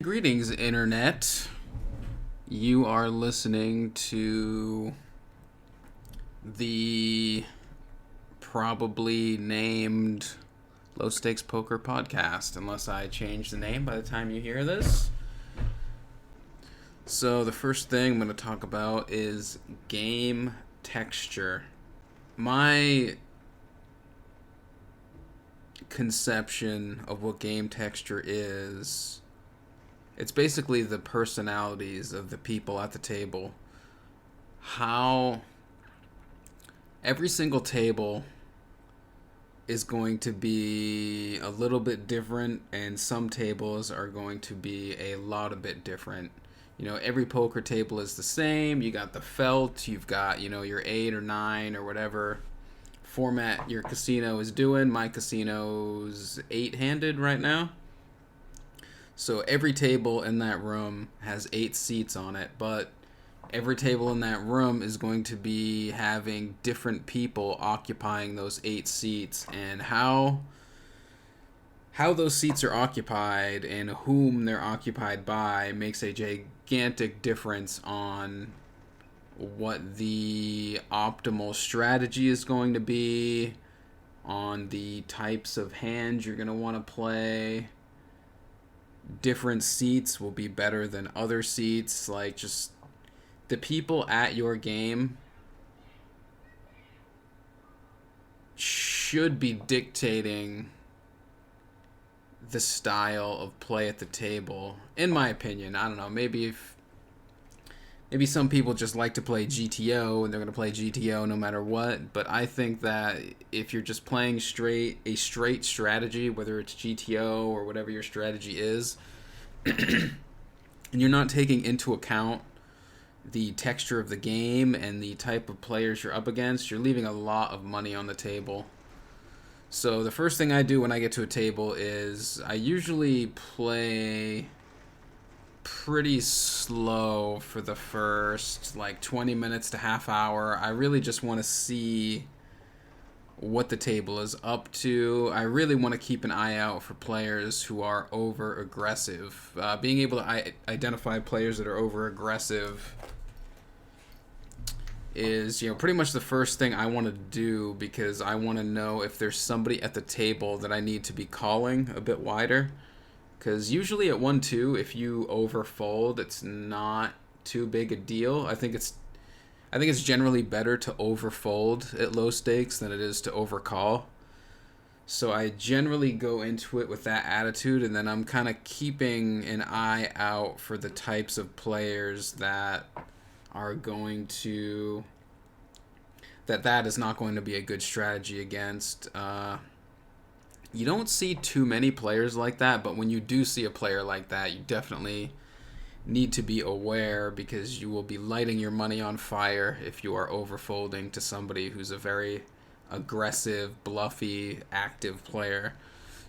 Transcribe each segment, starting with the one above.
Greetings, Internet. You are listening to the probably named Low Stakes Poker Podcast, unless I change the name by the time you hear this. So, the first thing I'm going to talk about is game texture. My conception of what game texture is, it's basically the personalities of the people at the table. How every single table is going to be a little bit different, and some tables are going to be a lot a bit different. Every poker table is the same. You got the felt, you've got, your 8 or 9 or whatever format your casino is doing. My casino's 8-handed right now. So every table in that room has 8 seats on it, but every table in that room is going to be having different people occupying those 8 seats, and how those seats are occupied and whom they're occupied by makes a gigantic difference on what the optimal strategy is going to be, on the types of hands you're going to want to play. Different seats will be better than other seats. Like, just the people at your game should be dictating the style of play at the table, in my opinion. I don't know, maybe some people just like to play GTO and they're going to play GTO no matter what, but I think that if you're just playing a straight strategy, whether it's GTO or whatever your strategy is, and you're not taking into account the texture of the game and the type of players you're up against, you're leaving a lot of money on the table. So the first thing I do when I get to a table is I usually play pretty slow for the first 20 minutes to half hour. I really just want to see what the table is up to. I really want to keep an eye out for players who are over aggressive. Being able to identify players that are over aggressive is pretty much the first thing I want to do, because I want to know if there's somebody at the table that I need to be calling a bit wider. Because usually at 1-2, if you overfold, it's not too big a deal. I think it's generally better to overfold at low stakes than it is to overcall. So I generally go into it with that attitude, and then I'm kind of keeping an eye out for the types of players that are going to that is not going to be a good strategy against. You don't see too many players like that, but when you do see a player like that, you definitely need to be aware, because you will be lighting your money on fire if you are overfolding to somebody who's a very aggressive, bluffy, active player.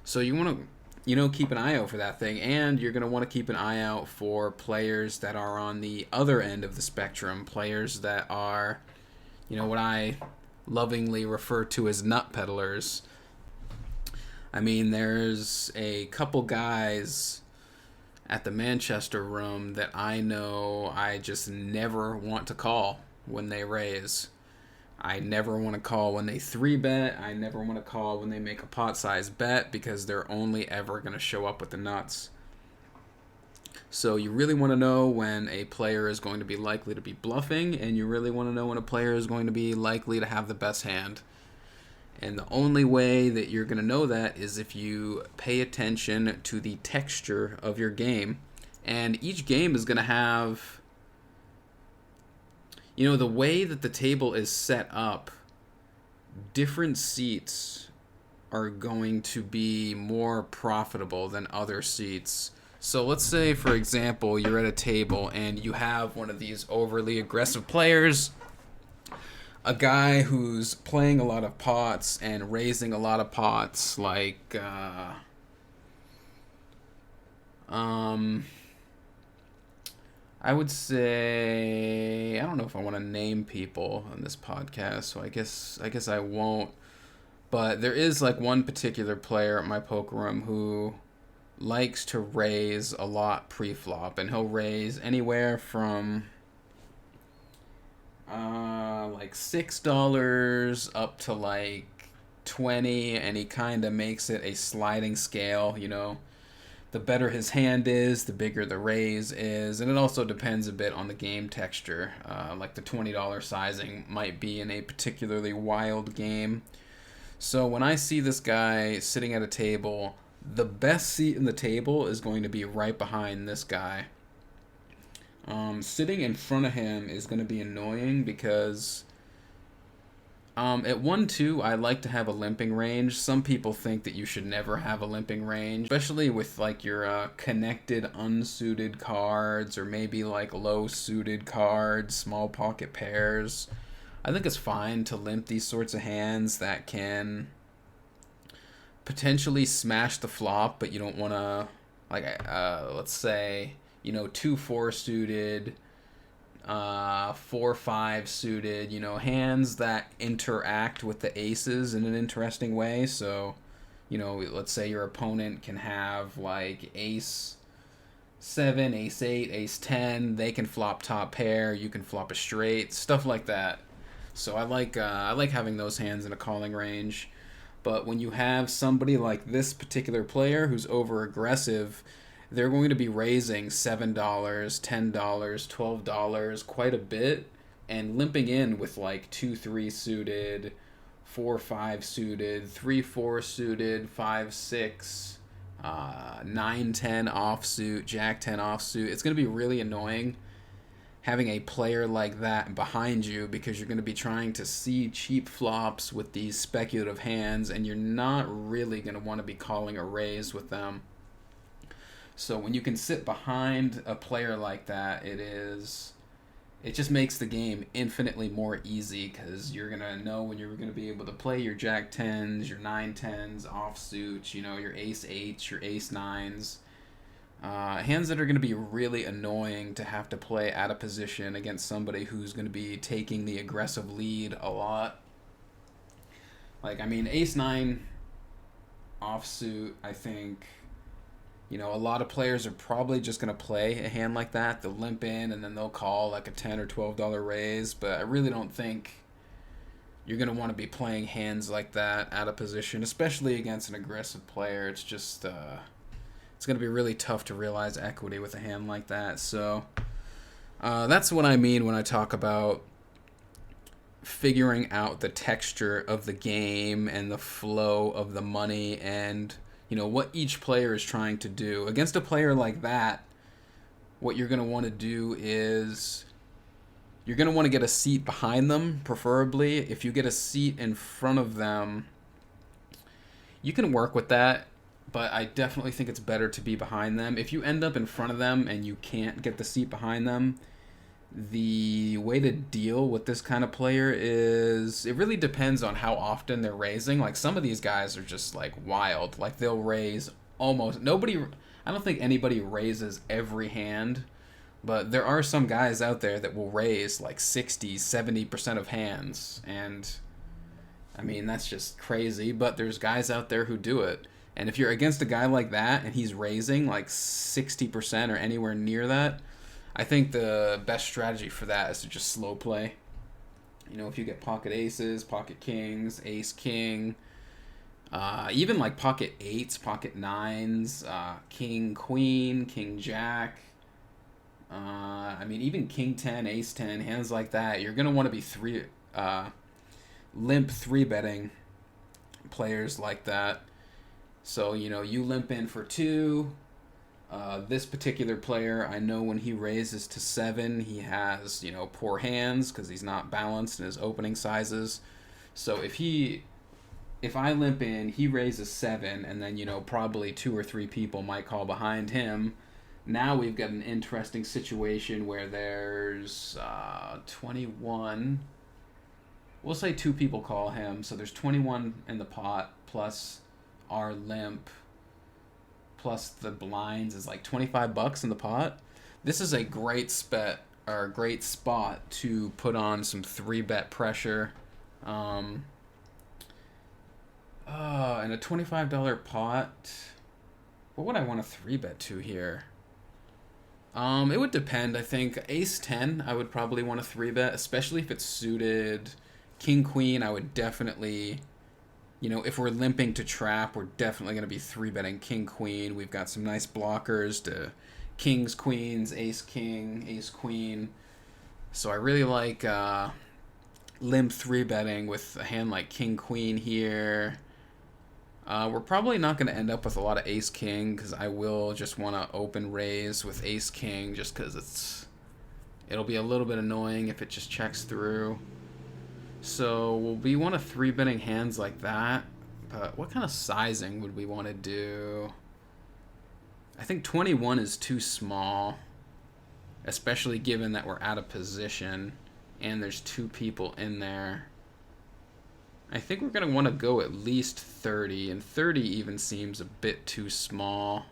So you want to keep an eye out for that thing, and you're going to want to keep an eye out for players that are on the other end of the spectrum, players that are, what I lovingly refer to as nut peddlers. I mean, there's a couple guys at the Manchester room that I know I just never want to call when they raise. I never want to call when they 3-bet. I never want to call when they make a pot-sized bet, because they're only ever going to show up with the nuts. So you really want to know when a player is going to be likely to be bluffing, and you really want to know when a player is going to be likely to have the best hand. And the only way that you're going to know that is if you pay attention to the texture of your game. And each game is going to have, the way that the table is set up, different seats are going to be more profitable than other seats. So let's say, for example, you're at a table and you have one of these overly aggressive players, a guy who's playing a lot of pots and raising a lot of pots, like I would say, I don't know if I want to name people on this podcast, so I guess I won't. But there is one particular player at my poker room who likes to raise a lot pre-flop, and he'll raise anywhere from like $6 up to like 20, and he kind of makes it a sliding scale. The better his hand is, the bigger the raise is, and it also depends a bit on the game texture. Like the $20 sizing might be in a particularly wild game. So when I see this guy sitting at a table, the best seat in the table is going to be right behind this guy. Sitting in front of him is going to be annoying because at 1-2, I like to have a limping range. Some people think that you should never have a limping range, especially with like your connected unsuited cards, or maybe like low suited cards, small pocket pairs. I think it's fine to limp these sorts of hands that can potentially smash the flop, but you don't want to, like, let's say, 2-4 suited, 4-5 suited, hands that interact with the aces in an interesting way. So, let's say your opponent can have like ace 7, ace 8, ace 10. They can flop top pair. You can flop a straight, stuff like that. So I like having those hands in a calling range. But when you have somebody like this particular player who's over aggressive, they're going to be raising $7, $10, $12 quite a bit, and limping in with like 2-3 suited, 4-5 suited, 3-4 suited, 5-6, 9-10 offsuit, Jack-10 offsuit. It's going to be really annoying having a player like that behind you, because you're going to be trying to see cheap flops with these speculative hands, and you're not really going to want to be calling a raise with them. So when you can sit behind a player like that, it just makes the game infinitely more easy, because you're going to know when you're going to be able to play your Jack-10s, your 9-10s, offsuit, your ace-8s, your ace-9s. Hands that are going to be really annoying to have to play out of position against somebody who's going to be taking the aggressive lead a lot. Like, ace-9 offsuit, I think, a lot of players are probably just going to play a hand like that. They'll limp in and then they'll call like a $10 or $12 raise, but I really don't think you're going to want to be playing hands like that out of position, especially against an aggressive player. It's just it's going to be really tough to realize equity with a hand like that. So that's what I mean when I talk about figuring out the texture of the game and the flow of the money, and what each player is trying to do. Against a player like that, what you're going to want to do is you're going to want to get a seat behind them, preferably. If you get a seat in front of them, you can work with that, but I definitely think it's better to be behind them. If you end up in front of them and you can't get the seat behind them, the way to deal with this kind of player is, it really depends on how often they're raising. Like, some of these guys are just like wild. Like, they'll raise almost nobody. I don't think anybody raises every hand, but there are some guys out there that will raise like 60-70% of hands, and that's just crazy. But there's guys out there who do it. And if you're against a guy like that and he's raising like 60% or anywhere near that, I think the best strategy for that is to just slow play. If you get pocket aces, pocket kings, ace king, even like pocket 8s, pocket 9s, king queen, king jack, even king 10, ace 10, hands like that, you're going to want to be limp 3-betting players like that. So, you limp in for 2. This particular player, I know when he raises to 7, he has, poor hands because he's not balanced in his opening sizes. So if I limp in, he raises 7, and then, probably 2 or 3 people might call behind him. Now we've got an interesting situation where there's 21. We'll say 2 people call him, so there's 21 in the pot, plus our limp, plus the blinds is like $25 in the pot. This is a great spot to put on some 3-bet pressure. In a $25 pot, What would I want to 3-bet to here? It would depend. I think ace 10 I would probably want to 3-bet, especially if it's suited. King queen I would definitely, if we're limping to trap, we're definitely going to be 3-betting king queen. We've got some nice blockers to kings, queens, ace king, ace queen. So I really like limp 3-betting with a hand like king queen here. We're probably not going to end up with a lot of ace king because I will just want to open raise with ace king just because it'll be a little bit annoying if it just checks through. So we'll be want to 3-betting hands like that. But what kind of sizing would we want to do? I think 21 is too small, especially given that we're out of position and there's 2 people in there. I think we're going to want to go at least 30, and 30 even seems a bit too small.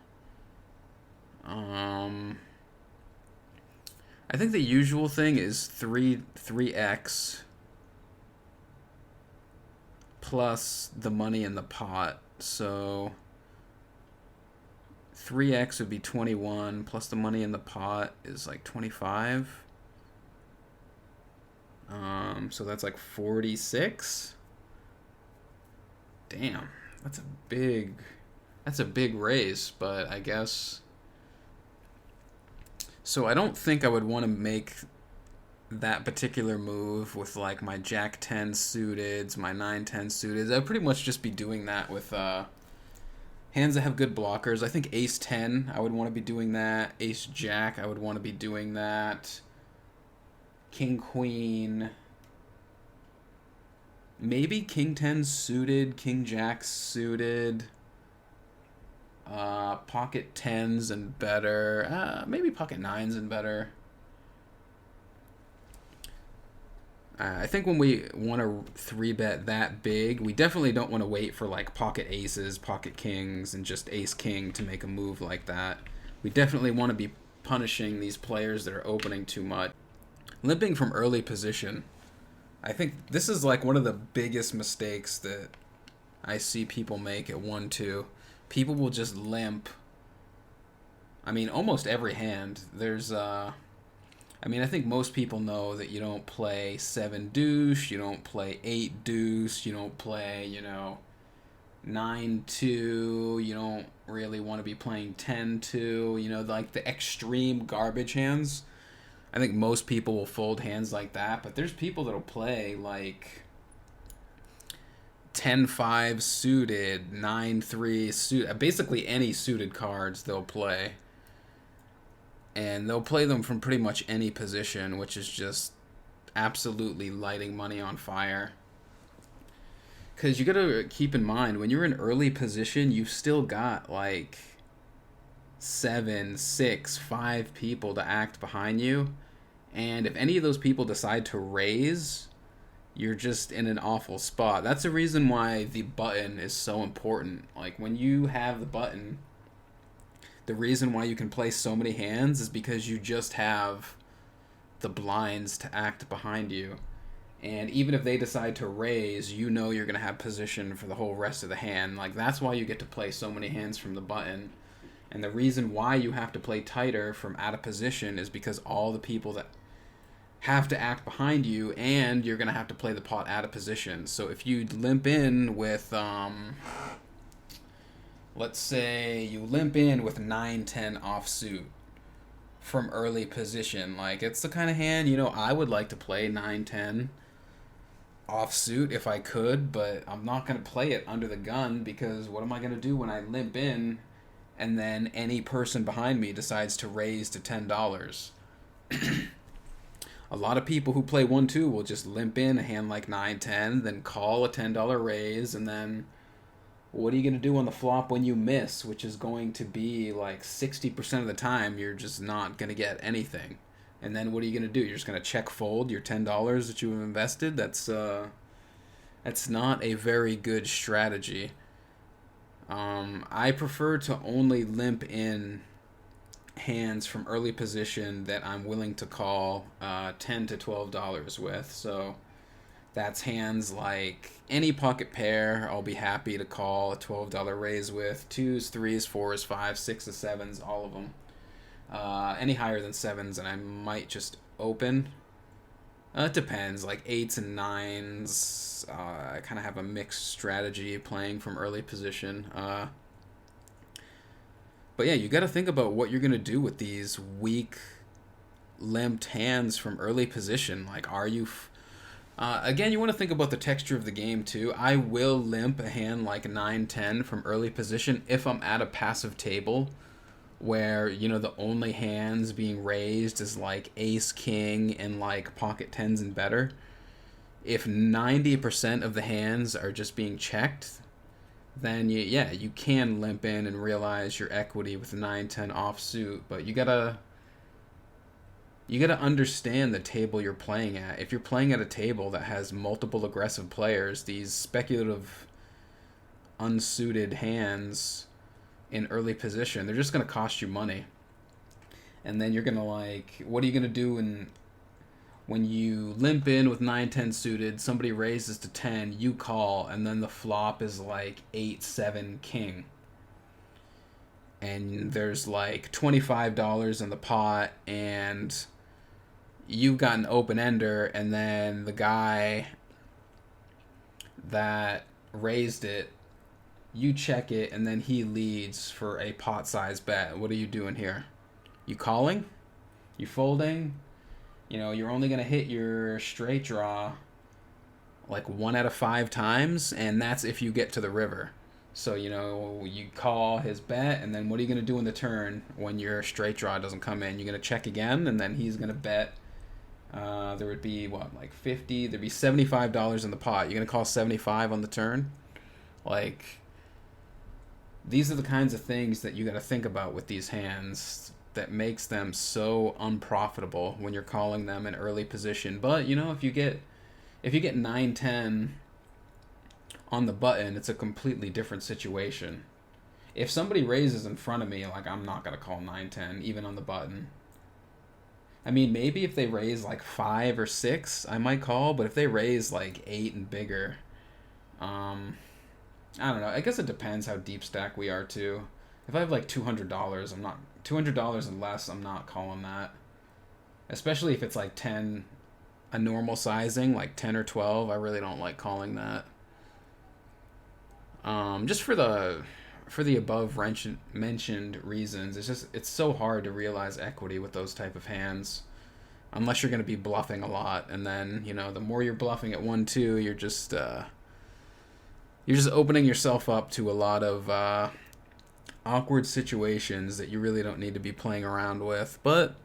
I think the usual thing is 3x plus the money in the pot. So 3x would be 21 plus the money in the pot is like 25. So that's like 46. Damn, that's a big raise, but I guess. So I don't think I would want to make that particular move with like my jack 10 suited, my 9-10 suited. I'd pretty much just be doing that with hands that have good blockers. I think ace 10, I would want to be doing that. Ace jack, I would want to be doing that. King queen. Maybe king 10 suited, king jack suited, pocket 10s and better, maybe pocket 9s and better. I think when we want to 3-bet that big, we definitely don't want to wait for like pocket aces, pocket kings, and just ace king to make a move like that. We definitely want to be punishing these players that are opening too much. Limping from early position. I think this is like one of the biggest mistakes that I see people make at 1-2. People will just limp. I mean, almost every hand. I think most people know that you don't play 7 deuce, you don't play 8 deuce, you don't play, 9-2, you don't really want to be playing 10-2, like the extreme garbage hands. I think most people will fold hands like that, but there's people that'll play like 10-5 suited, 9-3 suited, basically any suited cards they'll play. And they'll play them from pretty much any position, which is just absolutely lighting money on fire. Because you got to keep in mind, when you're in early position, you've still got like 7, 6, 5 people to act behind you. And if any of those people decide to raise, you're just in an awful spot. That's the reason why the button is so important. Like when you have the button, the reason why you can play so many hands is because you just have the blinds to act behind you. And even if they decide to raise, you're going to have position for the whole rest of the hand. Like that's why you get to play so many hands from the button. And the reason why you have to play tighter from out of position is because all the people that have to act behind you, and you're going to have to play the pot out of position. So if you limp in with, let's say you limp in with 9-10 offsuit from early position, like it's the kind of hand, I would like to play 9-10 offsuit if I could, but I'm not going to play it under the gun because what am I going to do when I limp in and then any person behind me decides to raise to $10? A lot of people who play 1-2 will just limp in a hand like 9-10, then call a $10 raise, and then what are you going to do on the flop when you miss, which is going to be like 60% of the time you're just not going to get anything. And then what are you going to do? You're just going to check fold your $10 that you have invested? That's not a very good strategy. I prefer to only limp in hands from early position that I'm willing to call $10 to $12 with. So That's hands like any pocket pair, I'll be happy to call a $12 raise with. Twos, threes, fours, fives, sixes, sevens, all of them. Any higher than sevens, and I might just open. It depends. Like eights and nines, I kind of have a mixed strategy playing from early position. But yeah, you got to think about what you're gonna do with these weak, limped hands from early position. Like, are you? Again, you want to think about the texture of the game too. I will limp a hand like 9-10 from early position if I'm at a passive table where, you know, the only hands being raised is like ace, king, and like pocket tens and better. If 90% of the hands are just being checked, then you can limp in and realize your equity with 9-10 offsuit, but you gotta understand the table you're playing at. If you're playing at a table that has multiple aggressive players, these speculative unsuited hands in early position, they're just gonna cost you money. And then you're gonna like, what are you gonna do when you limp in with 9-10 suited, somebody raises to 10, you call, and then the flop is like 8-7 king. And there's like $25 in the pot, and you've got an open ender, and then the guy that raised it, you check it, and then he leads for a pot size bet. What are you doing here? You calling? You folding? You know, you're only going to hit your straight draw like 1 out of 5 times, and that's if you get to the river. So, you know, you call his bet, and then what are you going to do in the turn when your straight draw doesn't come in? You're going to check again, and then he's going to bet. There would be, like 50? There'd be $75 in the pot. You're going to call 75 on the turn? Like, these are the kinds of things that you got to think about with these hands that makes them so unprofitable when you're calling them in early position. But, you know, if you get 9-10 on the button, it's a completely different situation. If somebody raises in front of me, like, I'm not going to call 9-10, even on the button. I mean, maybe if they raise like 5 or 6, I might call, but if they raise like 8 and bigger, I don't know. I guess it depends how deep stack we are too. If I have like $200, I'm not $200 and less. I'm not calling that. Especially if it's like 10, a normal sizing like 10 or 12. I really don't like calling that. Just for the above mentioned reasons, it's so hard to realize equity with those type of hands, unless you're going to be bluffing a lot. And then, you know, the more you're bluffing at 1-2, you're just opening yourself up to a lot of awkward situations that you really don't need to be playing around with. But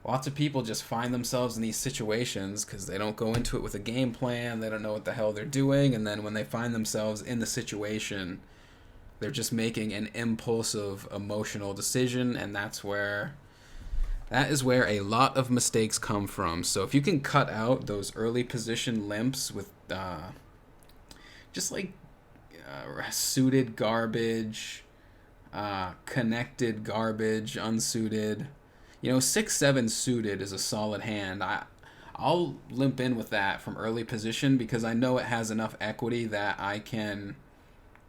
lots of people just find themselves in these situations because they don't go into it with a game plan. They don't know what the hell they're doing. And then when they find themselves in the situation, they're just making an impulsive, emotional decision. And that is where a lot of mistakes come from. So if you can cut out those early position limps with just like suited garbage, connected garbage, unsuited. You know, 6-7 suited is a solid hand. I'll limp in with that from early position because I know it has enough equity that I can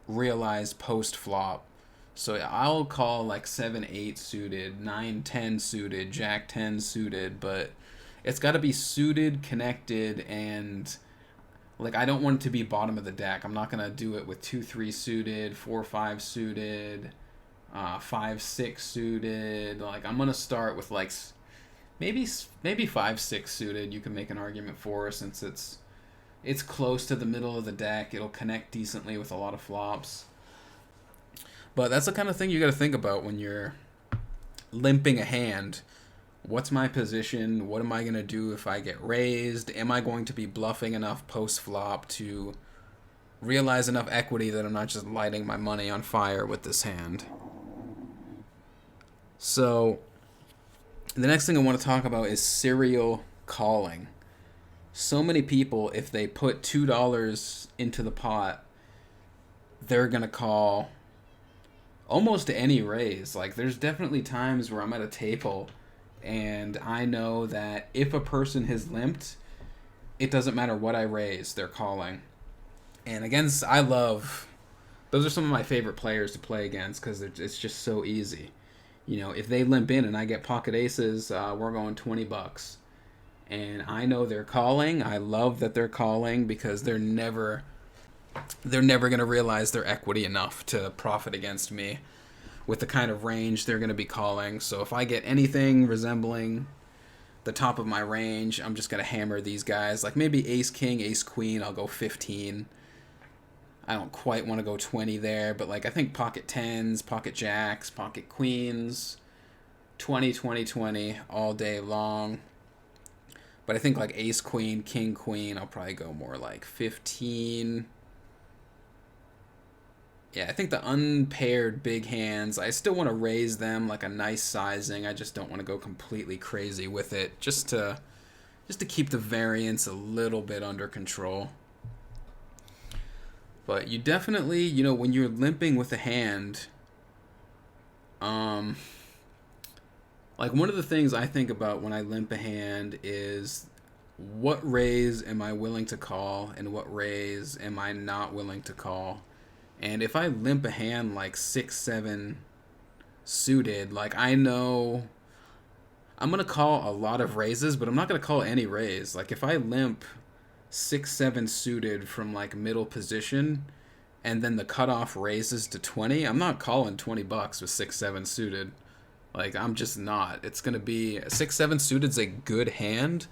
realize post flop. So I'll call like 7-8 suited, 9-10 suited, Jack-10 suited, but it's got to be suited, connected, and like I don't want it to be bottom of the deck. I'm not gonna do it with 2-3 suited, 4-5 suited, 5-6 suited. Like I'm gonna start with like maybe 5-6 suited. You can make an argument for since it's close to the middle of the deck. It'll connect decently with a lot of flops. But that's the kind of thing you got to think about when you're limping a hand. What's my position? What am I going to do if I get raised? Am I going to be bluffing enough post-flop to realize enough equity that I'm not just lighting my money on fire with this hand? So, the next thing I want to talk about is serial calling. So many people, if they put $2 into the pot, they're going to call almost any raise. Like, there's definitely times where I'm at a table and I know that if a person has limped, it doesn't matter what I raise, they're calling. And against, those are some of my favorite players to play against because it's just so easy. You know, if they limp in and I get pocket aces, we're going $20. And I know they're calling. I love that they're calling because they're never going to realize their equity enough to profit against me with the kind of range they're going to be calling. So if I get anything resembling the top of my range, I'm just going to hammer these guys. Like maybe ace king, ace queen, I'll go 15. I don't quite want to go 20 there, but like I think pocket 10s, pocket jacks, pocket queens, 20, 20, 20 all day long. But I think like ace queen, king queen, I'll probably go more like 15. Yeah, I think the unpaired big hands, I still want to raise them like a nice sizing. I just don't want to go completely crazy with it, just to keep the variance a little bit under control. But you definitely, you know, when you're limping with a hand, like one of the things I think about when I limp a hand is what raise am I willing to call and what raise am I not willing to call. And if I limp a hand like 6-7 suited, like I know I'm going to call a lot of raises, but I'm not going to call any raise. Like if I limp 6-7 suited from like middle position and then the cutoff raises to 20, I'm not calling $20 with 6-7 suited. Like I'm just not. It's going to be 6-7 suited's a good hand,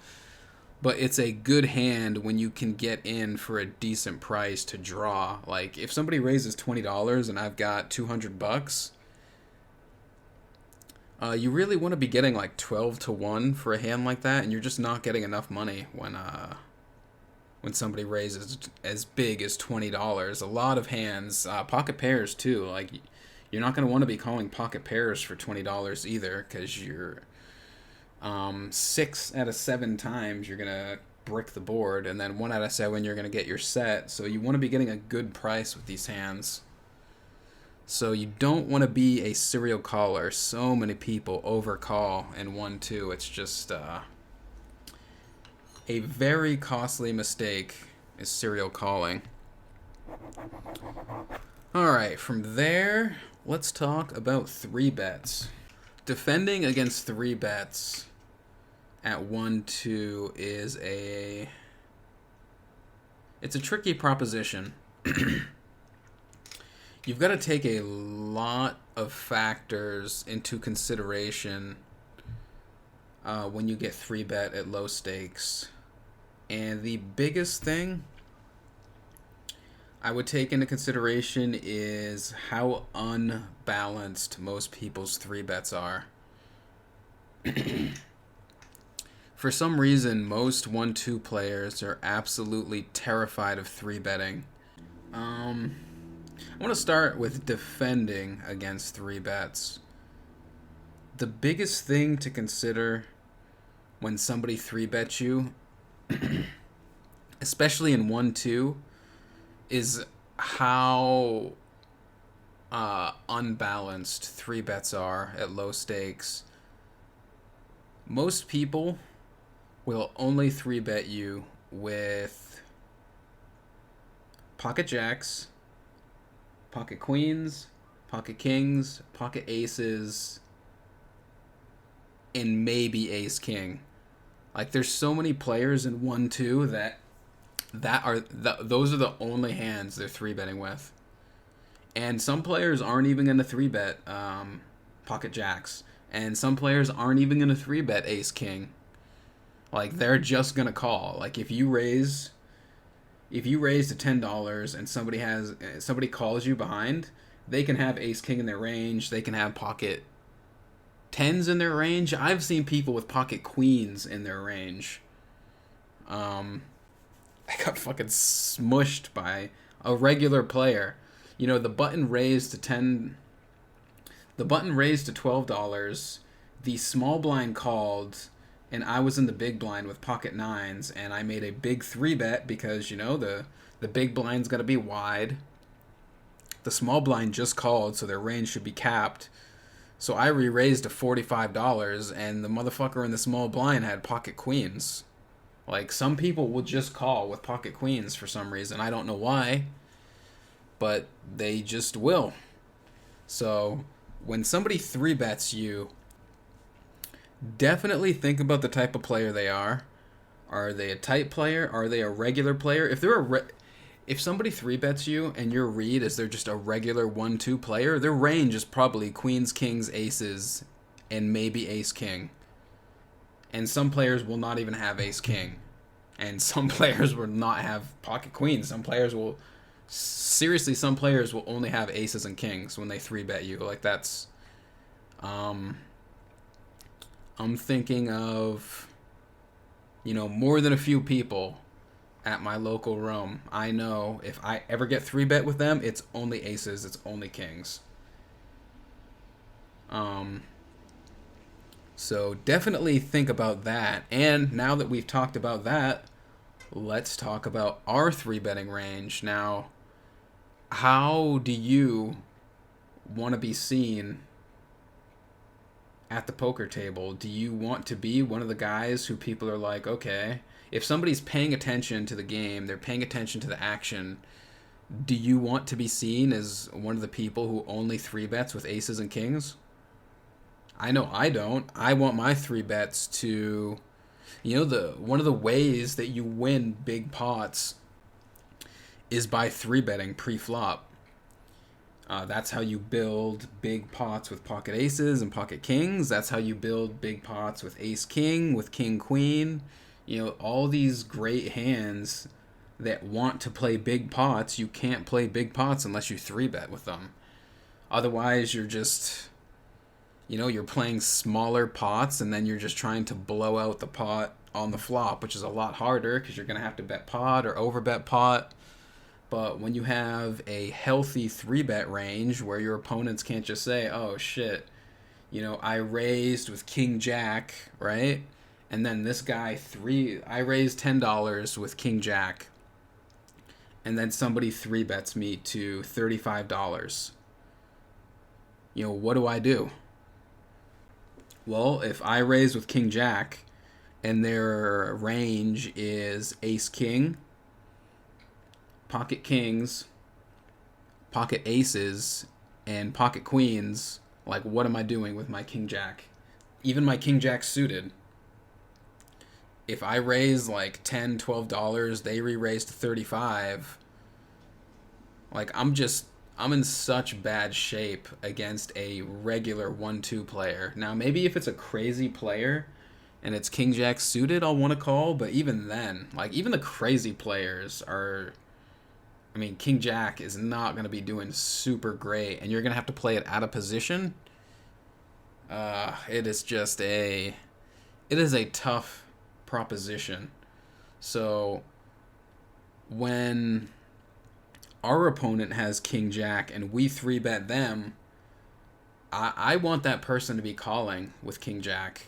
but it's a good hand when you can get in for a decent price to draw. Like if somebody raises $20 and I've got $200, you really want to be getting like 12-1 for a hand like that, and you're just not getting enough money when somebody raises as big as $20. A lot of hands, pocket pairs too. Like you're not going to want to be calling pocket pairs for $20 either, because you're 6 out of 7 times you're gonna brick the board, and then 1 out of 7 you're gonna get your set. So you want to be getting a good price with these hands. So you don't want to be a serial caller. So many people overcall in 1-2. It's just a very costly mistake is serial calling. Alright, from there, let's talk about 3 bets. Defending against 3 bets at 1-2 is it's a tricky proposition. You've got to take a lot of factors into consideration when you get 3 bet at low stakes. And the biggest thing I would take into consideration is how unbalanced most people's 3 bets are. For some reason, most 1-2 players are absolutely terrified of 3 betting. I want to start with defending against 3 bets. The biggest thing to consider when somebody 3 bets you, especially in 1-2, is how unbalanced 3 bets are at low stakes. Most people will only 3 bet you with pocket jacks, pocket queens, pocket kings, pocket aces, and maybe ace king. Like there's so many players in 1-2 those are the only hands they're 3 betting with. And some players aren't even going to 3 bet pocket jacks, and some players aren't even going to 3 bet ace king. Like they're just going to call. Like if you raise to $10 and somebody calls you behind, they can have ace king in their range, they can have pocket 10s in their range. I've seen people with pocket queens in their range. I got fucking smushed by a regular player. You know, the button raised to $12, the small blind called, and I was in the big blind with pocket 9s, and I made a big 3 bet because, you know, the big blind's got to be wide. The small blind just called, so their range should be capped. So I re-raised to $45, and the motherfucker in the small blind had pocket queens. Like, some people will just call with pocket queens for some reason. I don't know why, but they just will. So, when somebody 3-bets you, definitely think about the type of player they are. Are they a tight player? Are they a regular player? If somebody 3-bets you and your read is they're just a regular 1-2 player, their range is probably queens, kings, aces, and maybe ace king. And some players will not even have ace king. And some players will not have pocket queens. Some players will only have aces and kings when they 3-bet you. Like, that's I'm thinking of, more than a few people at my local room. I know if I ever get 3-bet with them, it's only aces, it's only kings. So definitely think about that. And now that we've talked about that, let's talk about our 3-betting range. Now, how do you want to be seen at the poker table? Do you want to be one of the guys who people are like, okay, if somebody's paying attention to the game, they're paying attention to the action, do you want to be seen as one of the people who only 3-bets with aces and kings? I know I don't. I want my 3-bets to, one of the ways that you win big pots is by 3-betting pre-flop. That's how you build big pots with pocket aces and pocket kings. That's how you build big pots with ace king, with king queen. All these great hands that want to play big pots, you can't play big pots unless you 3-bet with them. Otherwise, you're just, you're playing smaller pots and then you're just trying to blow out the pot on the flop, which is a lot harder because you're going to have to bet pot or overbet pot. But when you have a healthy 3-bet range where your opponents can't just say, oh shit, I raised with king jack, right? And then this guy I raised $10 with king jack. And then somebody 3-bets me to $35. What do I do? Well, if I raise with king jack and their range is ace king, pocket kings, pocket aces, and pocket queens, like, what am I doing with my king jack? Even my king jack suited. If I raise like $10, $12, they re-raise to $35. Like, I'm in such bad shape against a regular 1-2 player. Now, maybe if it's a crazy player and it's king jack suited, I'll want to call, but even then, like, even the crazy players are, king jack is not going to be doing super great, and you're going to have to play it out of position. It is a tough proposition. So when our opponent has king jack and we 3-bet them, I want that person to be calling with king jack.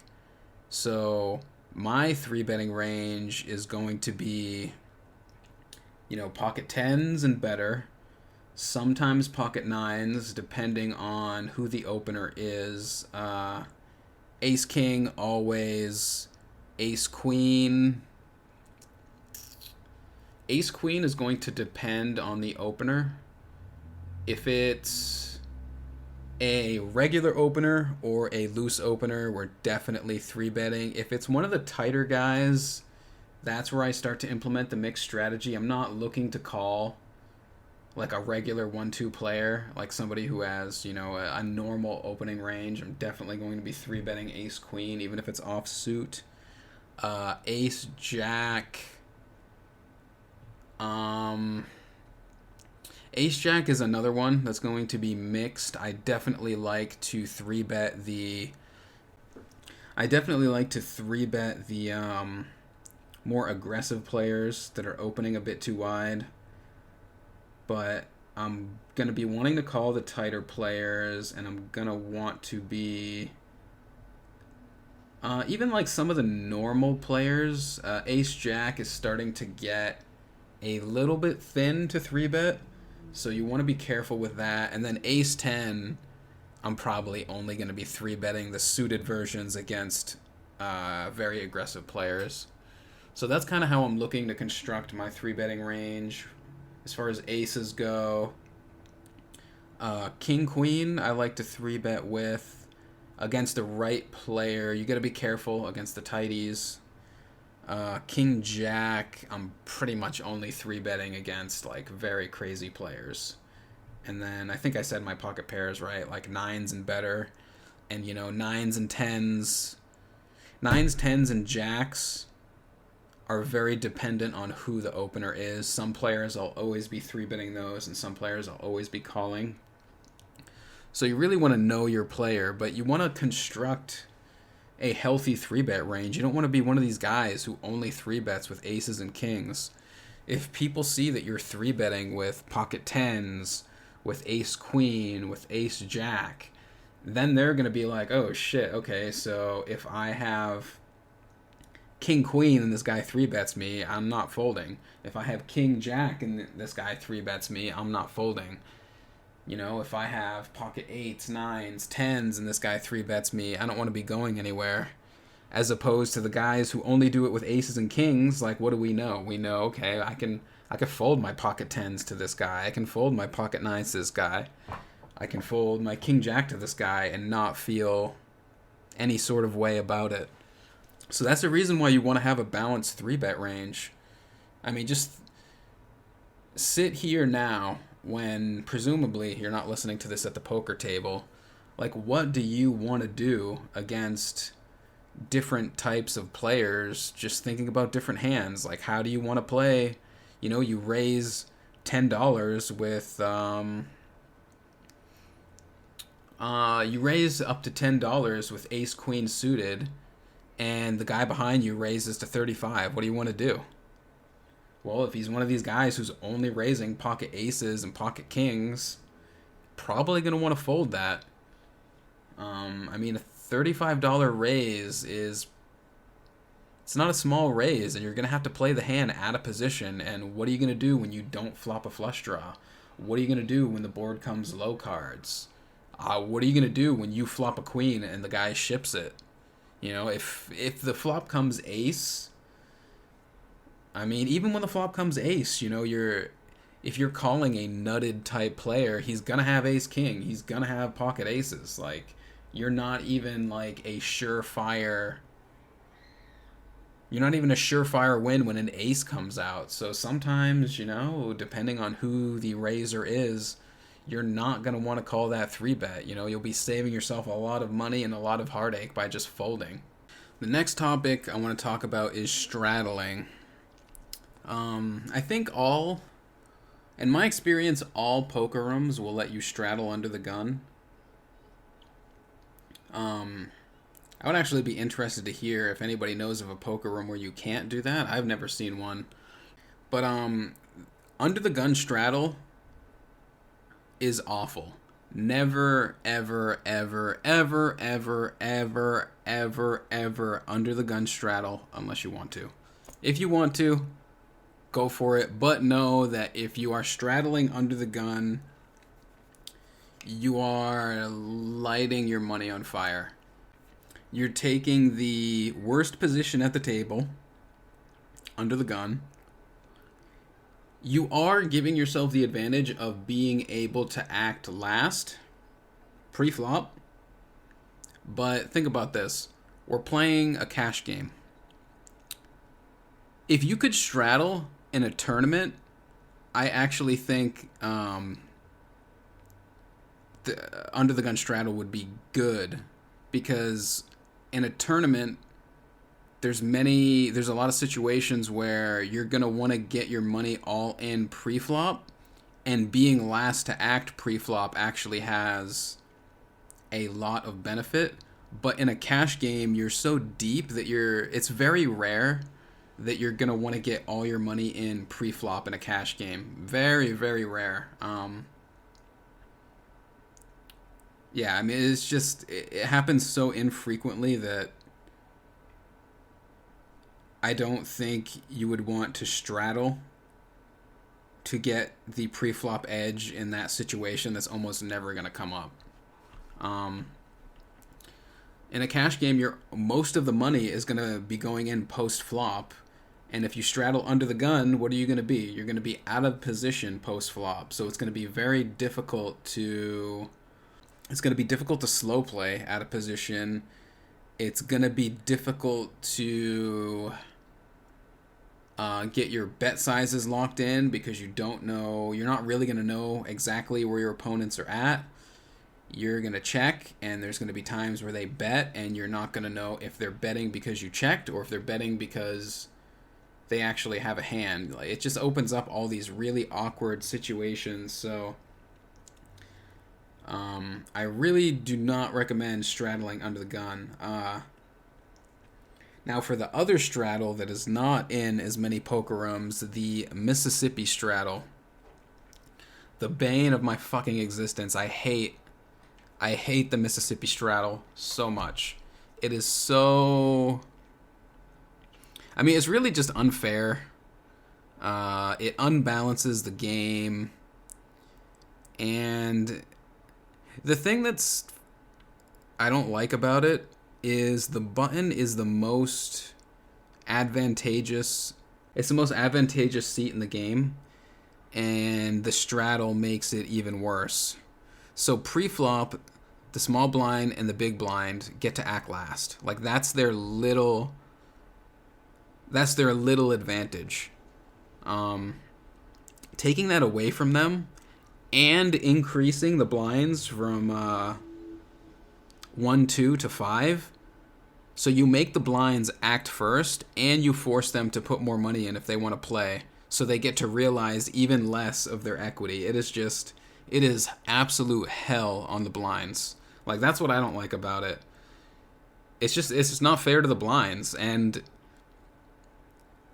So my 3-betting range is going to be, pocket 10s and better, sometimes pocket 9s depending on who the opener is. Ace king always. Ace queen. Ace queen is going to depend on the opener. If it's a regular opener or a loose opener, we're definitely 3-betting. If it's one of the tighter guys, that's where I start to implement the mixed strategy. I'm not looking to call like a regular 1-2 player, like somebody who has, a normal opening range. I'm definitely going to be 3-betting ace queen, even if it's offsuit. Ace jack. Ace jack is another one that's going to be mixed. I definitely like to 3-bet the more aggressive players that are opening a bit too wide. But I'm going to be wanting to call the tighter players, and I'm going to want to be even like some of the normal players. Ace jack is starting to get a little bit thin to 3-bet, so you want to be careful with that. And then ace 10, I'm probably only going to be 3-betting the suited versions against very aggressive players. So that's kind of how I'm looking to construct my three betting range. As far as aces go, King Queen I like to three bet with against the right player. You got to be careful against the tighties. King Jack I'm pretty much only three betting against like very crazy players. And then I think I said my pocket pairs right, like nines and better, and nines and tens, nines, tens, and jacks are very dependent on who the opener is. Some players I'll always be three betting those, and some players I'll always be calling. So you really want to know your player, but you want to construct a healthy three bet range. You don't want to be one of these guys who only three bets with aces and kings. If people see that you're three betting with pocket tens, with ace queen, with ace jack, then they're going to be like, oh shit, okay, so if I have king queen and this guy three bets me, I'm not folding. If I have king jack and this guy three bets me, I'm not folding. If I have pocket eights, nines, tens, and this guy three bets me, I don't want to be going anywhere. As opposed to the guys who only do it with aces and kings, like what do we know? We know, okay, I can fold my pocket tens to this guy. I can fold my pocket nines to this guy. I can fold my king jack to this guy and not feel any sort of way about it. So that's the reason why you want to have a balanced three bet range. I mean, just sit here now when presumably you're not listening to this at the poker table. Like, what do you want to do against different types of players? Just thinking about different hands. Like, how do you want to play? You raise $10 with you raise up to $10 with ace queen suited, and the guy behind you raises to 35. What do you want to do? Well, if he's one of these guys who's only raising pocket aces and pocket kings, probably going to want to fold that. I mean, a $35 raise it's not a small raise, and you're going to have to play the hand out of position. And what are you going to do when you don't flop a flush draw? What are you going to do when the board comes low cards? What are you going to do when you flop a queen and the guy ships it? If the flop comes ace, I mean, even when the flop comes ace, if you're calling a nutted type player, he's gonna have ace king. He's gonna have pocket aces. Like, you're not even like a surefire. You're not even a surefire win when an ace comes out. So sometimes, depending on who the raiser is, you're not gonna want to call that three bet. You'll be saving yourself a lot of money and a lot of heartache by just folding. The next topic I want to talk about is straddling. I think in my experience, all poker rooms will let you straddle under the gun. I would actually be interested to hear if anybody knows of a poker room where you can't do that. I've never seen one. But under the gun straddle is awful. Never, ever, ever, ever, ever, ever, ever, ever under the gun straddle unless you want to. If you want to, go for it, but know that if you are straddling under the gun, you are lighting your money on fire. You're taking the worst position at the table under the gun. You are giving yourself the advantage of being able to act last, pre-flop, but think about this. We're playing a cash game. If you could straddle in a tournament, I actually think the under the gun straddle would be good, because in a tournament there's a lot of situations where you're going to want to get your money all in pre-flop, and being last to act pre-flop actually has a lot of benefit. But in a cash game, you're so deep that it's very rare that you're going to want to get all your money in pre-flop in a cash game. Very, very rare. Yeah, I mean, it happens so infrequently that I don't think you would want to straddle to get the pre-flop edge in that situation. That's almost never going to come up. In a cash game, most of the money is going to be going in post-flop, And if you straddle under the gun, what are you going to be? You're going to be out of position post flop. So it's going to be very difficult to. It's going to be difficult to slow play out of position. It's going to be difficult to get your bet sizes locked in because you don't know. You're not really going to know exactly where your opponents are at. You're going to check, and there's going to be times where they bet, and you're not going to know if they're betting because you checked or if they're betting because they actually have a hand. Like, it just opens up all these really awkward situations. So I really do not recommend straddling under the gun. Now for the other straddle that is not in as many poker rooms, the Mississippi straddle. The bane of my fucking existence. I hate the Mississippi straddle so much. It is so... I mean, it's really just unfair. It unbalances the game. And the thing that's I don't like about it is the button is the most advantageous. It's the most advantageous seat in the game. And the straddle makes it even worse. So pre-flop, the small blind and the big blind get to act last. Like that's their little advantage. Taking that away from them and increasing the blinds from 1, 2 to 5. So you make the blinds act first and you force them to put more money in if they want to play. So they get to realize even less of their equity. It is absolute hell on the blinds. Like that's what I don't like about it. It's just not fair to the blinds, and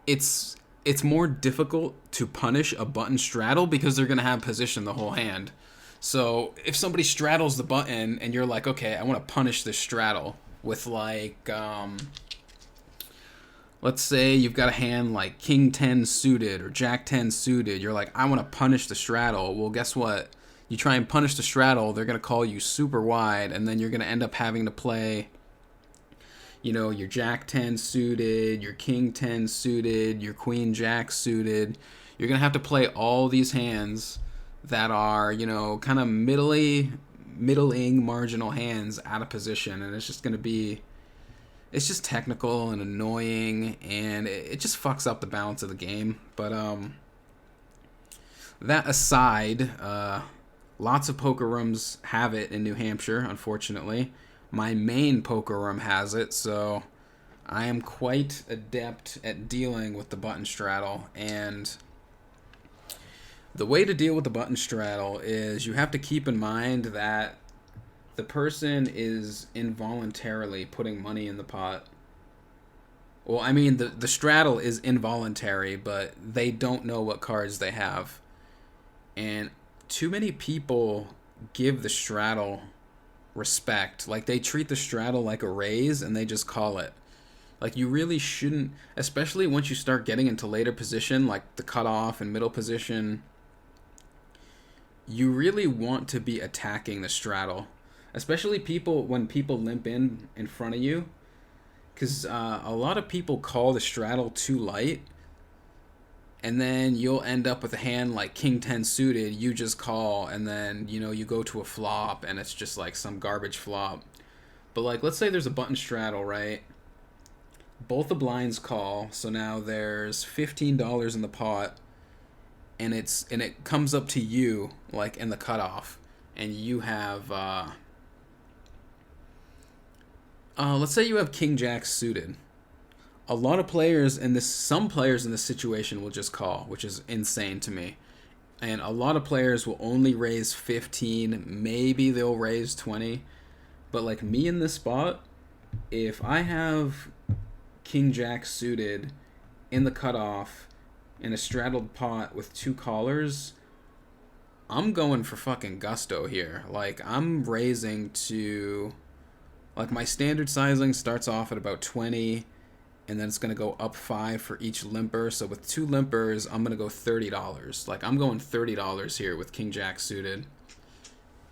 it's more difficult to punish a button straddle because they're going to have position the whole hand. So if somebody straddles the button and you're like, okay, I want to punish this straddle with like, let's say you've got a hand like King 10 suited or Jack 10 suited. You're like, I want to punish the straddle. Well, guess what? You try and punish the straddle, they're going to call you super wide, and then you're going to end up having to play, you know, your Jack 10 suited, your King 10 suited, your Queen Jack suited. You're going to have to play all these hands that are, you know, kind of middling marginal hands out of position, and it's just going to be, it's just technical and annoying, and it just fucks up the balance of the game. But that aside, lots of poker rooms have it in New Hampshire, unfortunately. My main poker room has it, so I am quite adept at dealing with the button straddle. And the way to deal with the button straddle is you have to keep in mind that the person is involuntarily putting money in the pot. Well, I mean, the straddle is involuntary, but they don't know what cards they have. And too many people give the straddle respect. Like, they treat the straddle like a raise and they just call it. Like, you really shouldn't, especially once you start getting into later position, like the cutoff and middle position, you really want to be attacking the straddle. Especially when people limp in front of you. Because a lot of people call the straddle too light. And then you'll end up with a hand like King 10 suited, you just call, and then, you know, you go to a flop, and it's just like some garbage flop. But, like, let's say there's a button straddle, right? Both the blinds call, so now there's $15 in the pot, and it comes up to you, like, in the cutoff, and you have, let's say you have King Jack suited. A lot of players some players in this situation will just call, which is insane to me. And a lot of players will only raise 15, maybe they'll raise 20. But like me in this spot, if I have King Jack suited in the cutoff in a straddled pot with 2 callers, I'm going for fucking gusto here. Like, I'm raising to, like, my standard sizing starts off at about 20, and then it's going to go up 5 for each limper. So with 2 limpers, I'm going to go $30. Like, I'm going $30 here with King Jack suited.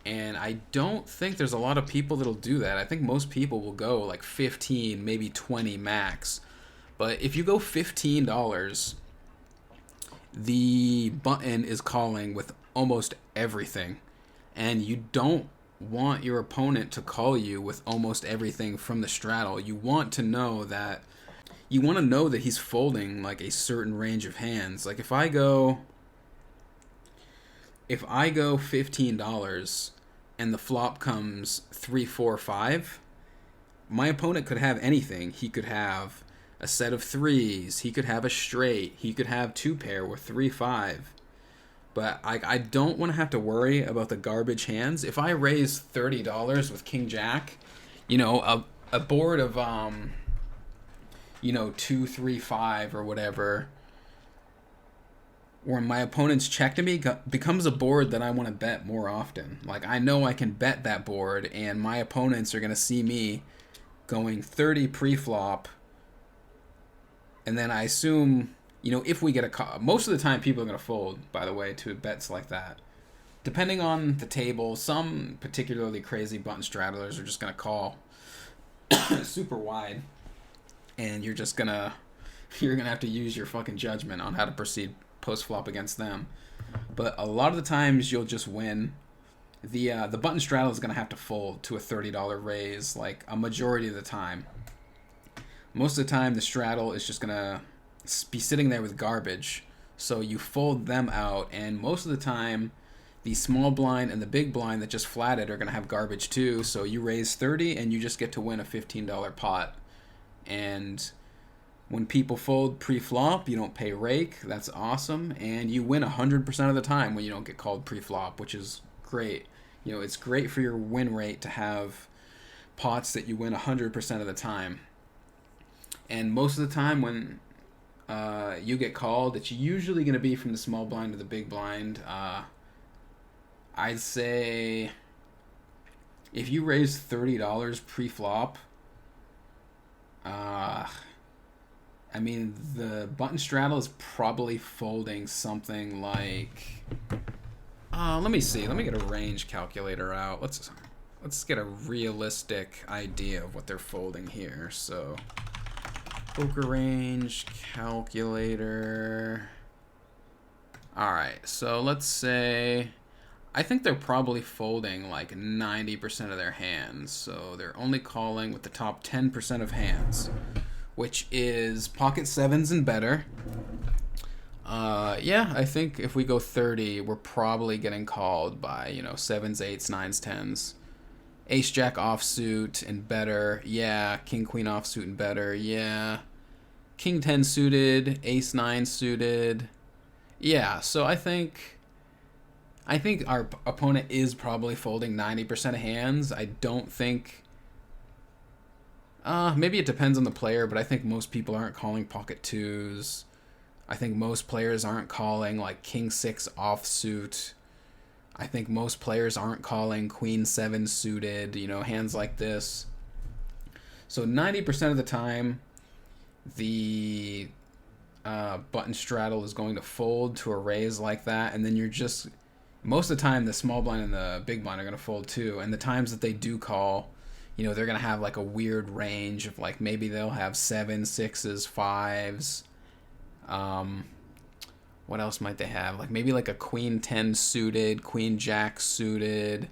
And I don't think there's a lot of people that'll do that. I think most people will go like 15, maybe 20 max. But if you go $15, the button is calling with almost everything. And you don't want your opponent to call you with almost everything from the straddle. You want to know that he's folding like a certain range of hands. Like if I go $15 and the flop comes 3, 4, 5, my opponent could have anything. He could have a set of threes. He could have a straight. He could have 2-pair with 3, 5. But I don't want to have to worry about the garbage hands. If I raise $30 with King Jack, a board of 2, 3, 5 or whatever, or my opponent's check to me becomes a board that I want to bet more often. Like I know I can bet that board, and my opponents are going to see me going 30 pre-flop, and then I assume, if we get a call, most of the time people are going to fold, by the way, to bets like that. Depending on the table, some particularly crazy button straddlers are just going to call super wide, and you're going to have to use your fucking judgment on how to proceed post-flop against them. But a lot of the times you'll just win. The button straddle is going to have to fold to a $30 raise, like a majority of the time. Most of the time the straddle is just going to be sitting there with garbage, so you fold them out, and most of the time the small blind and the big blind that just flatted are going to have garbage too, so you raise 30 and you just get to win a $15 pot. And when people fold pre-flop, you don't pay rake. That's awesome, and you win 100% of the time when you don't get called pre-flop, which is great. It's great for your win rate to have pots that you win 100% of the time. And most of the time when you get called, it's usually going to be from the small blind to the big blind. I'd say if you raise $30 pre-flop, the button straddle is probably folding something like... let me see. Let me get a range calculator out. Let's get a realistic idea of what they're folding here. So, poker range calculator. Alright, so let's say... I think they're probably folding like 90% of their hands. So they're only calling with the top 10% of hands, which is pocket sevens and better. I think if we go 30, we're probably getting called by, sevens, eights, nines, tens. Ace jack offsuit and better. Yeah. King queen offsuit and better. Yeah. King 10 suited, ace 9 suited. Yeah, so I think our opponent is probably folding 90% of hands. I don't think... maybe it depends on the player, but I think most people aren't calling pocket twos. I think most players aren't calling like king 6 offsuit. I think most players aren't calling queen 7 suited, hands like this. So 90% of the time, the button straddle is going to fold to a raise like that, and then you're just... Most of the time, the small blind and the big blind are going to fold too, and the times that they do call, they're going to have like a weird range of like maybe they'll have 7s, 6s, 5s. What else might they have? Like maybe like a queen 10 suited, queen jack suited,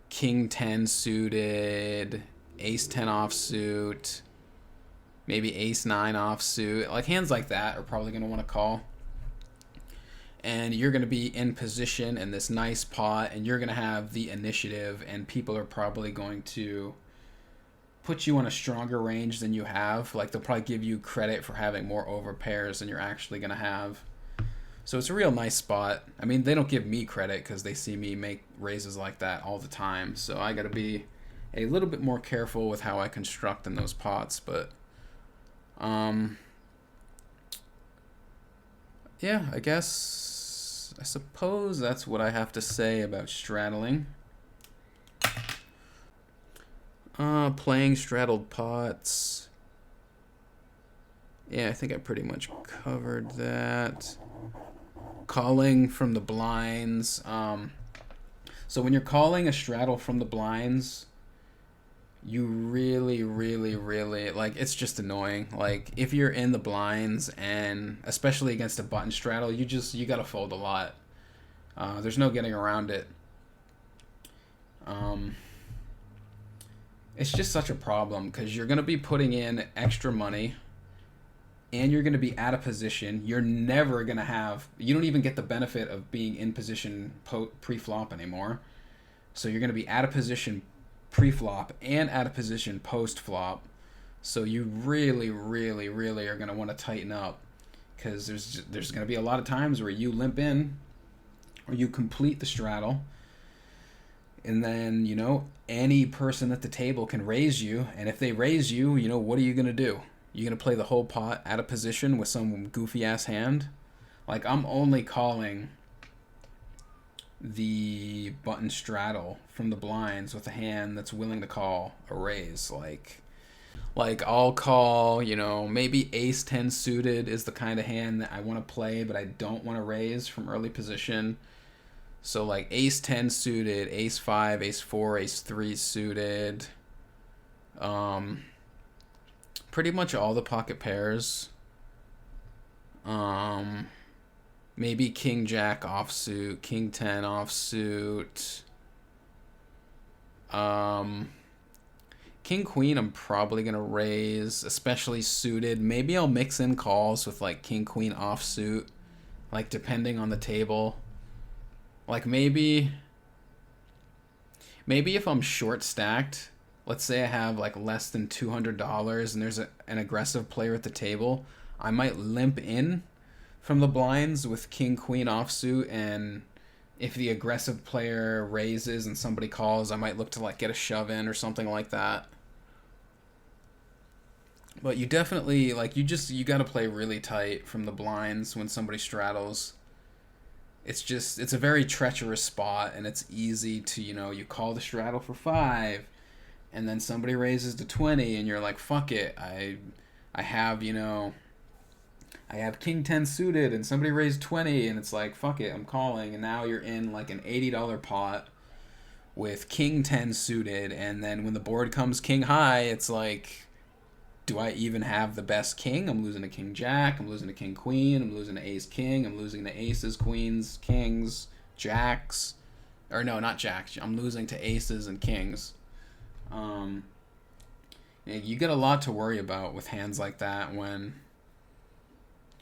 king 10 suited, ace 10 offsuit, maybe ace 9 offsuit. Like hands like that are probably going to want to call. And you're going to be in position in this nice pot, and you're going to have the initiative, and people are probably going to put you on a stronger range than you have. Like they'll probably give you credit for having more overpairs than you're actually going to have. So it's a real nice spot. I mean, they don't give me credit because they see me make raises like that all the time. So I got to be a little bit more careful with how I construct in those pots. But yeah, I suppose that's what I have to say about straddling. Playing straddled pots. Yeah, I think I pretty much covered that. Calling from the blinds. So when you're calling a straddle from the blinds, you really, really, really, like, it's just annoying. Like, if you're in the blinds, and especially against a button straddle, you gotta fold a lot. There's no getting around it. Um, it's just such a problem because you're gonna be putting in extra money, and you're gonna be out of position. You're never gonna have. You don't even get the benefit of being in position pre-flop anymore. So you're gonna be out of position pre-flop and out of position post-flop. So you really, really, really are gonna want to tighten up because there's gonna be a lot of times where you limp in or you complete the straddle, and then any person at the table can raise you, and if they raise you, what are you gonna do? You're gonna play the whole pot out of position with some goofy ass hand. Like, I'm only calling the button straddle from the blinds with a hand that's willing to call a raise. Like I'll call, maybe ace 10 suited is the kind of hand that I want to play, but I don't want to raise from early position. So like ace 10 suited, ace 5, ace 4, ace 3 suited. Pretty much all the pocket pairs. Maybe king jack offsuit, king 10 offsuit. King queen I'm probably gonna raise, especially suited. Maybe I'll mix in calls with like king queen offsuit, like depending on the table. Like maybe if I'm short stacked, let's say I have like less than $200 and there's an aggressive player at the table, I might limp in from the blinds with king queen offsuit, and if the aggressive player raises and somebody calls, I might look to like get a shove in or something like that. But you definitely, like, you got to play really tight from the blinds when somebody straddles. It's a very treacherous spot, and it's easy to, you call the straddle for 5, and then somebody raises to 20, and you're like, fuck it, I have, I have king 10 suited, and somebody raised 20, and it's like, fuck it, I'm calling, and now you're in like an $80 pot with king 10 suited, and then when the board comes king high, it's like, do I even have the best king? I'm losing to king jack, I'm losing to king queen, I'm losing to ace king, I'm losing to aces, queens, kings, jacks, or no, not jacks, I'm losing to aces and kings. You get a lot to worry about with hands like that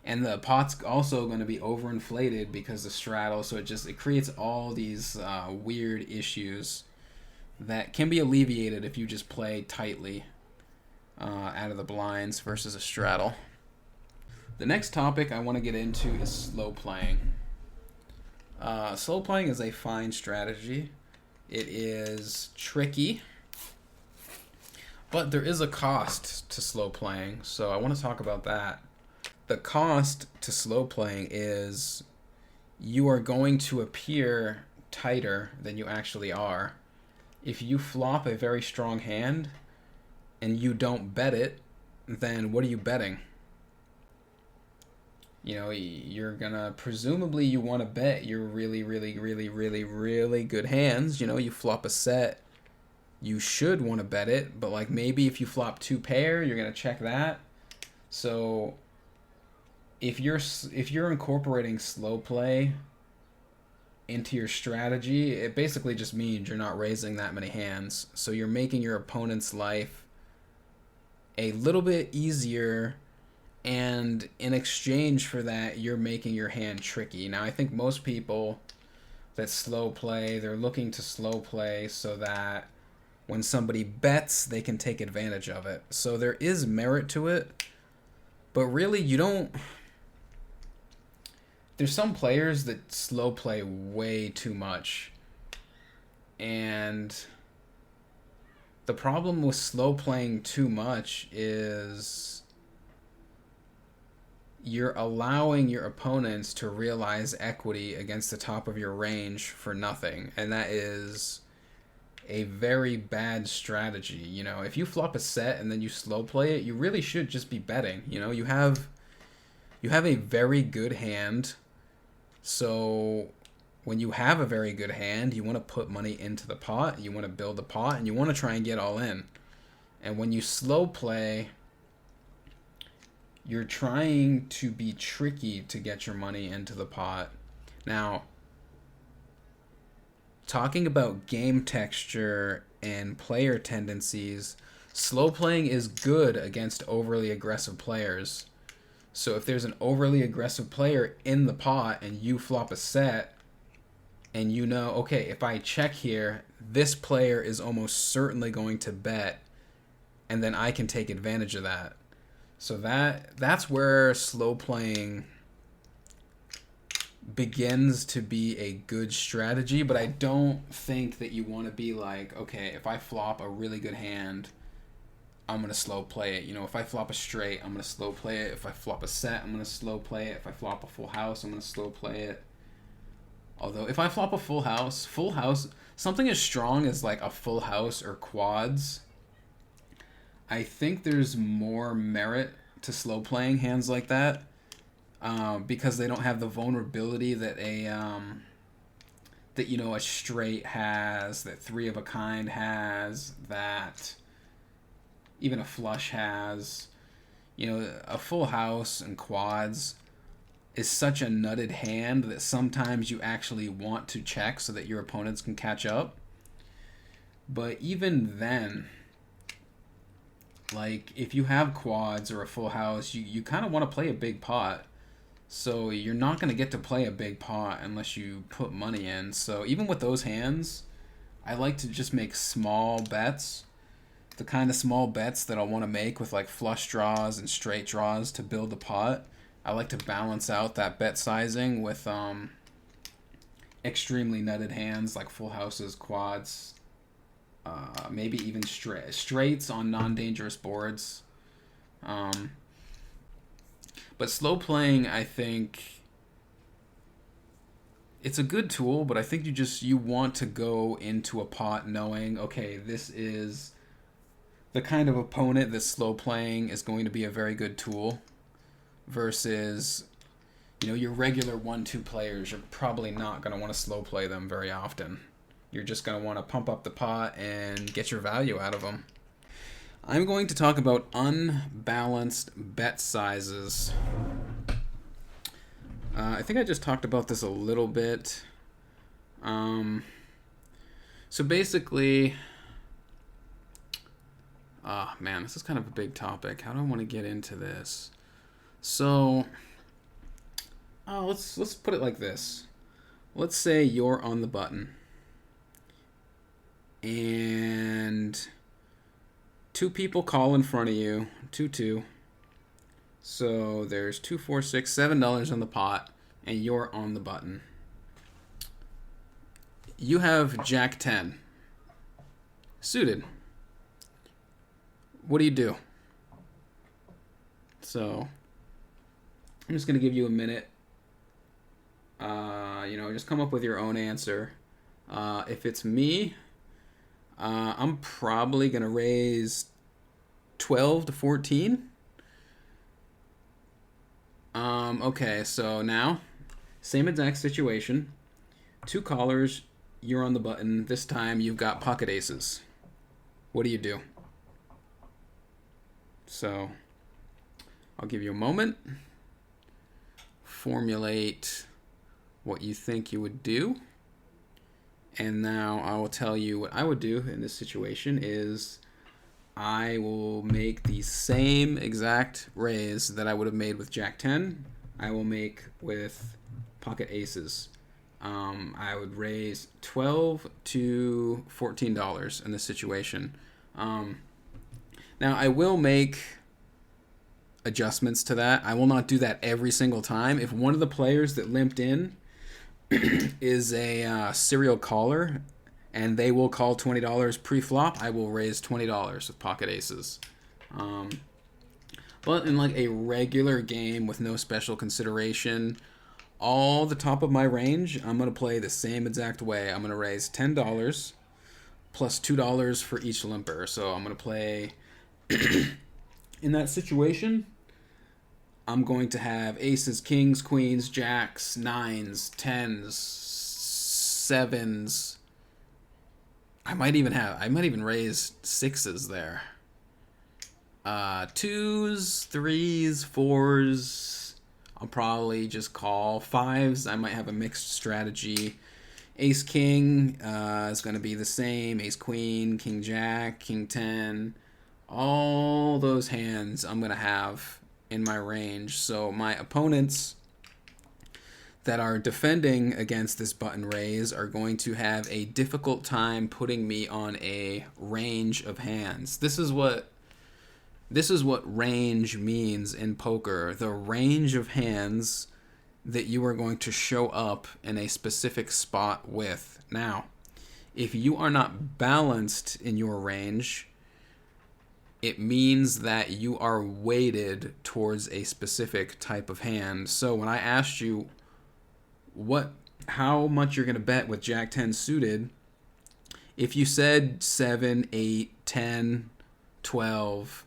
and the pot's also going to be overinflated because the straddle, so it creates all these weird issues that can be alleviated if you just play tightly out of the blinds versus a straddle. The next topic I want to get into is slow playing. Slow playing is a fine strategy. It is tricky, but there is a cost to slow playing, so I want to talk about that. The cost to slow playing is you are going to appear tighter than you actually are. If you flop a very strong hand and you don't bet it, then what are you betting? You're gonna, presumably you want to bet your really, really, really, really, really good hands. You flop a set, you should want to bet it, but like maybe if you flop 2 pair, you're gonna check that. So if you're incorporating slow play into your strategy, it basically just means you're not raising that many hands. So you're making your opponent's life a little bit easier, and in exchange for that, you're making your hand tricky. Now, I think most people that slow play, they're looking to slow play so that when somebody bets, they can take advantage of it. So there is merit to it, but really there's some players that slow play way too much. And the problem with slow playing too much is you're allowing your opponents to realize equity against the top of your range for nothing. And that is a very bad strategy. If you flop a set and then you slow play it, you really should just be betting. You have a very good hand. So when you have a very good hand, you want to put money into the pot, you want to build the pot, and you want to try and get all in. And when you slow play, you're trying to be tricky to get your money into the pot. Now, talking about game texture and player tendencies, slow playing is good against overly aggressive players. So if there's an overly aggressive player in the pot and you flop a set, and you know, okay, if I check here, this player is almost certainly going to bet, and then I can take advantage of that. So that's where slow playing begins to be a good strategy, but I don't think that you want to be like, okay, if I flop a really good hand, I'm going to slow play it. You know, if I flop a straight, I'm going to slow play it. If I flop a set, I'm going to slow play it. If I flop a full house, I'm going to slow play it. Although, if I flop a full house, something as strong as like a full house or quads, I think there's more merit to slow playing hands like that, because they don't have the vulnerability that a straight has, that three of a kind has, that even a flush has. You know, a full house and quads is such a nutted hand that sometimes you actually want to check so that your opponents can catch up. But even then, like, if you have quads or a full house, you kind of want to play a big pot. So you're not going to get to play a big pot unless you put money in. So even with those hands, I like to just make small bets. The kind of small bets that I'll want to make with like flush draws and straight draws to build the pot. I like to balance out that bet sizing with extremely nutted hands like full houses, quads, maybe even straights on non-dangerous boards. But slow playing, I think it's a good tool, but I think you want to go into a pot knowing, okay, this is the kind of opponent that slow playing is going to be a very good tool, versus, your regular 1-2 players. You're probably not going to want to slow play them very often. You're just going to want to pump up the pot and get your value out of them. I'm going to talk about unbalanced bet sizes. I think I just talked about this a little bit. So basically, this is kind of a big topic. How do I want to get into this? So, let's put it like this. Let's say you're on the button, and two people call in front of you, 2-2. So there's $2, $4, $6, $7 on the pot, and you're on the button. You have Jack 10 suited. What do you do? So I'm just going to give you a minute. Just come up with your own answer. If it's me, I'm probably going to raise 12 to 14. Okay, so now, same exact situation. Two callers, you're on the button. This time you've got pocket aces. What do you do? So, I'll give you a moment. Formulate what you think you would do. And now I will tell you what I would do in this situation is I will make the same exact raise that I would have made with Jack 10. I will make with pocket aces. I would raise $12 to $14 in this situation. Now I will make adjustments to that. I will not do that every single time. If one of the players that limped in is a serial caller and they will call $20 pre-flop, I will raise $20 with pocket aces. But in like a regular game with no special consideration, all the top of my range, I'm going to play the same exact way. I'm going to raise $10 plus $2 for each limper. So I'm going to play, in that situation, I'm going to have aces, kings, queens, jacks, nines, tens, sevens. I might even raise sixes there. Twos, threes, fours. I'll probably just call fives. I might have a mixed strategy. Ace King is going to be the same. Ace Queen, King Jack, King 10. All those hands I'm going to have in my range. So my opponents that are defending against this button raise are going to have a difficult time putting me on a range of hands. This is what range means in poker. The range of hands that you are going to show up in a specific spot with. Now, if you are not balanced in your range, it means that you are weighted towards a specific type of hand. So when I asked you how much you're going to bet with Jack 10 suited, if you said 7, 8, 10, 12,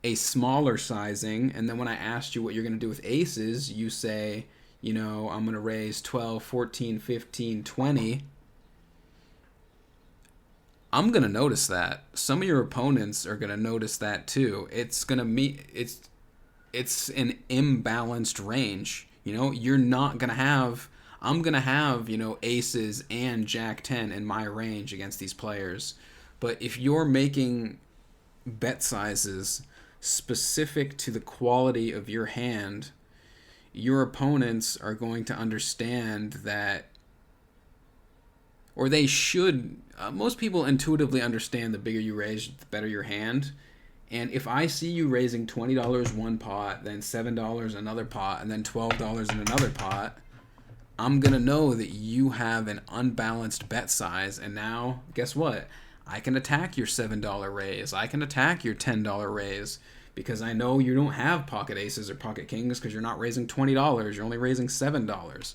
a smaller sizing, and then when I asked you what you're going to do with aces, you say, I'm going to raise 12, 14, 15, 20. I'm going to notice that. Some of your opponents are going to notice that too. It's going to it's an imbalanced range. You're not going to have, I'm going to have, aces and Jack 10 in my range against these players. But if you're making bet sizes specific to the quality of your hand, your opponents are going to understand that, or they should. Most people intuitively understand the bigger you raise, the better your hand. And if I see you raising $20 one pot, then $7 another pot, and then $12 in another pot, I'm going to know that you have an unbalanced bet size. And now, guess what? I can attack your $7 raise. I can attack your $10 raise because I know you don't have pocket aces or pocket kings because you're not raising $20. You're only raising $7.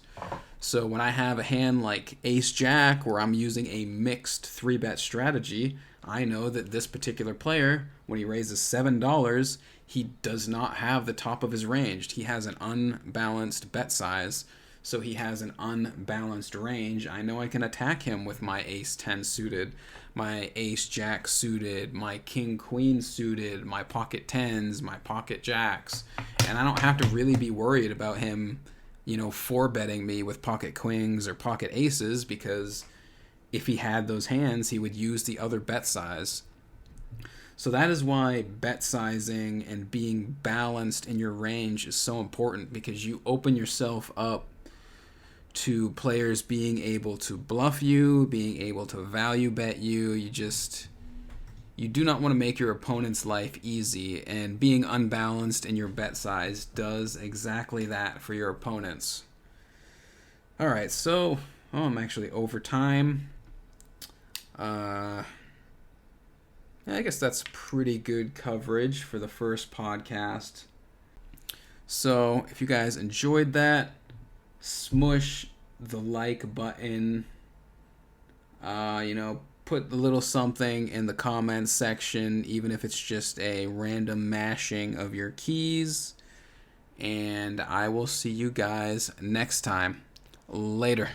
So when I have a hand like Ace Jack where I'm using a mixed 3-bet strategy, I know that this particular player, when he raises $7, he does not have the top of his range. He has an unbalanced bet size, so he has an unbalanced range. I know I can attack him with my Ace 10 suited, my Ace Jack suited, my King Queen suited, my pocket 10s, my pocket jacks, and I don't have to really be worried about him, 4-betting me with pocket queens or pocket aces, because if he had those hands, he would use the other bet size. So that is why bet sizing and being balanced in your range is so important, because you open yourself up to players being able to bluff you, being able to value bet you. You do not want to make your opponent's life easy, and being unbalanced in your bet size does exactly that for your opponents. All right, so I'm actually over time. I guess that's pretty good coverage for the first podcast. So if you guys enjoyed that, smush the like button. Put a little something in the comments section, even if it's just a random mashing of your keys. And I will see you guys next time. Later.